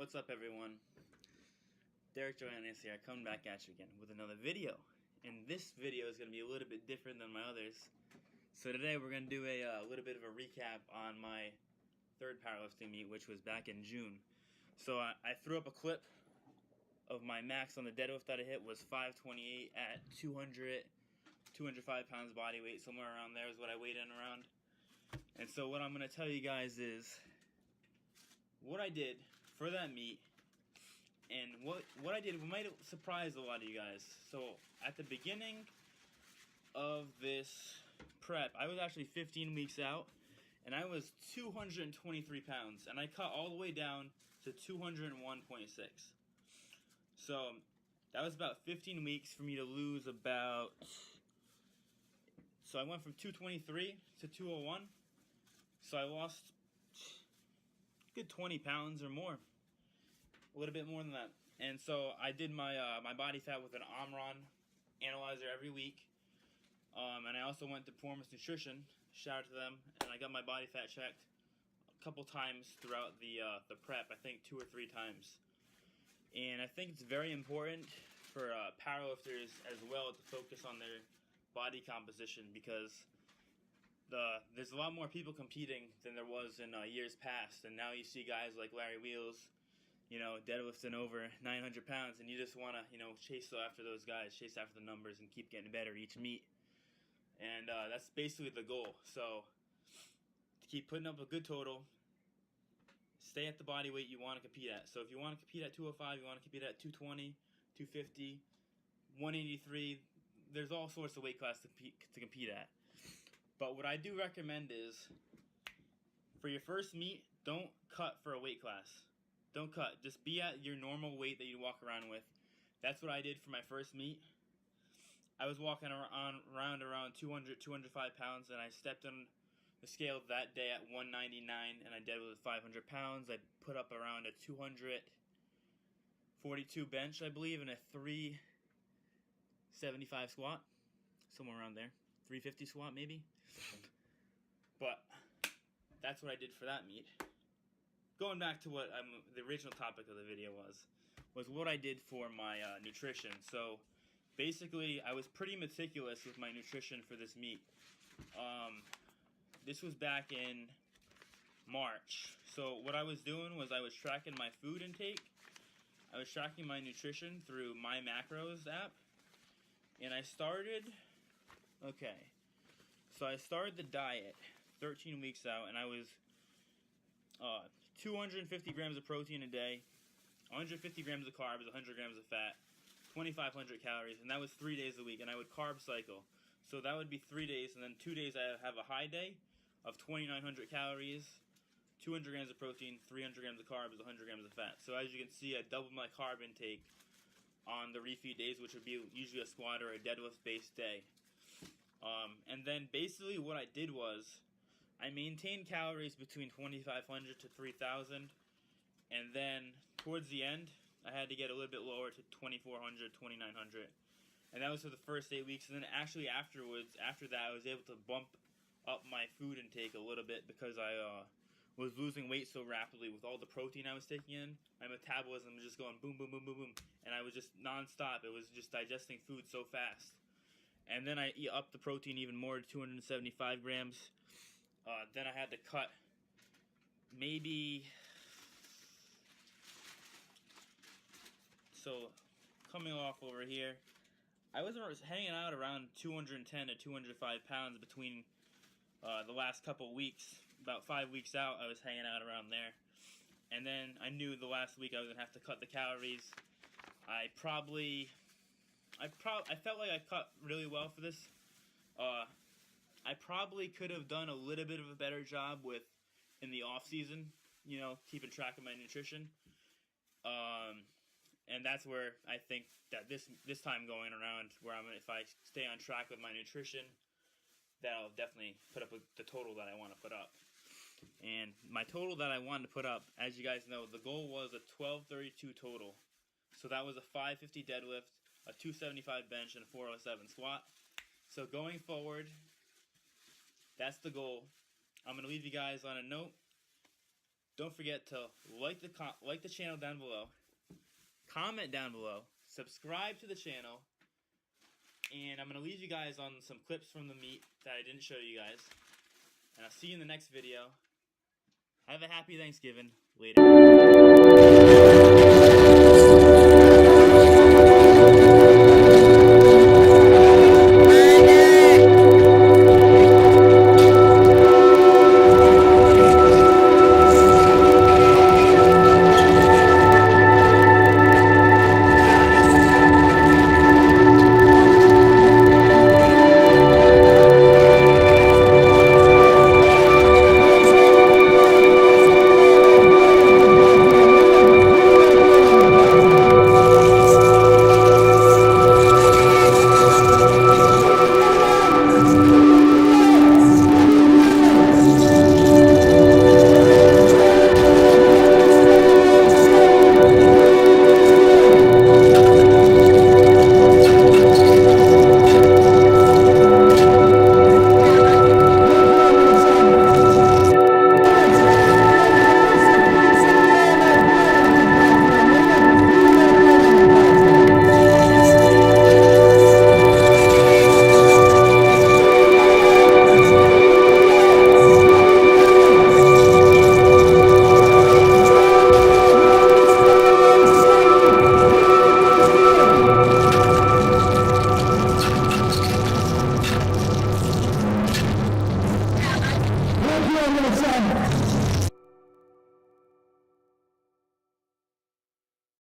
What's up, everyone? Derek Johannes here, coming back at you again with another video. And this video is going to be a little bit different than my others. So today we're going to do a little bit of a recap on my third powerlifting meet, which was back in June. So I threw up a clip of my max on the deadlift that I hit was 528 at 205 pounds body weight. Somewhere around there is what I weighed in around. And so what I'm going to tell you guys is what I did for that meet, and what I did might surprise a lot of you guys. So at the beginning of this prep, I was actually 15 weeks out, and I was 223 pounds, and I cut all the way down to 201.6. So that was about 15 weeks for me to lose about. So I went from 223 to 201. So I lost good 20 pounds or more, a little bit more than that. And so I did my my body fat with an Omron analyzer every week, and I also went to Performance Nutrition. Shout out to them, and I got my body fat checked a couple times throughout the prep. I think 2 or 3 times. And I think it's very important for powerlifters as well to focus on their body composition, because there's a lot more people competing than there was in years past, and now you see guys like Larry Wheels, deadlifting over 900 pounds, and you just want to, chase after those guys, chase after the numbers, and keep getting better each meet. And that's basically the goal. So to keep putting up a good total, stay at the body weight you want to compete at. So if you want to compete at 205, you want to compete at 220, 250, 183, there's all sorts of weight class to compete at. But what I do recommend is, for your first meet, don't cut for a weight class. Don't cut. Just be at your normal weight that you walk around with. That's what I did for my first meet. I was walking around 200, 205 pounds, and I stepped on the scale that day at 199, and I deadlifted 500 pounds. I put up around a 242 bench, I believe, and a 375 squat, somewhere around there. 350 squat, maybe. But that's what I did for that meet. Going back to what the original topic of the video was what I did for my nutrition. So basically, I was pretty meticulous with my nutrition for this meet. This was back in March. So what I was doing was I was tracking my food intake. I was tracking my nutrition through My Macros app. And I started. Okay, so I started the diet 13 weeks out, and I was 250 grams of protein a day, 150 grams of carbs, 100 grams of fat, 2,500 calories, and that was 3 days a week, and I would carb cycle. So that would be 3 days, and then 2 days I have a high day of 2,900 calories, 200 grams of protein, 300 grams of carbs, 100 grams of fat. So as you can see, I doubled my carb intake on the refeed days, which would be usually a squat or a deadlift-based day. And then basically what I did was I maintained calories between 2,500 to 3,000, and then towards the end I had to get a little bit lower to 2,400, 2,900, and that was for the first 8 weeks. And then actually after that, I was able to bump up my food intake a little bit because I was losing weight so rapidly with all the protein I was taking in. My metabolism was just going boom, boom, boom, boom, boom, and I was just nonstop. It was just digesting food so fast. And then I upped the protein even more to 275 grams. Then I had to cut maybe. So coming off over here, I was hanging out around 210 to 205 pounds between the last couple weeks. About 5 weeks out, I was hanging out around there. And then I knew the last week I was going to have to cut the calories. I felt like I cut really well for this. I probably could have done a little bit of a better job in the off season, keeping track of my nutrition. And that's where I think that this time going around, if I stay on track with my nutrition, that'll definitely put up the total that I want to put up. And my total that I wanted to put up, as you guys know, the goal was a 1232 total. So that was a 550 deadlift, a 275 bench, and a 407 squat. So going forward, that's the goal. I'm going to leave you guys on a note. Don't forget to like the channel down below, comment down below, subscribe to the channel, and I'm going to leave you guys on some clips from the meet that I didn't show you guys. And I'll see you in the next video. Have a happy Thanksgiving. Later.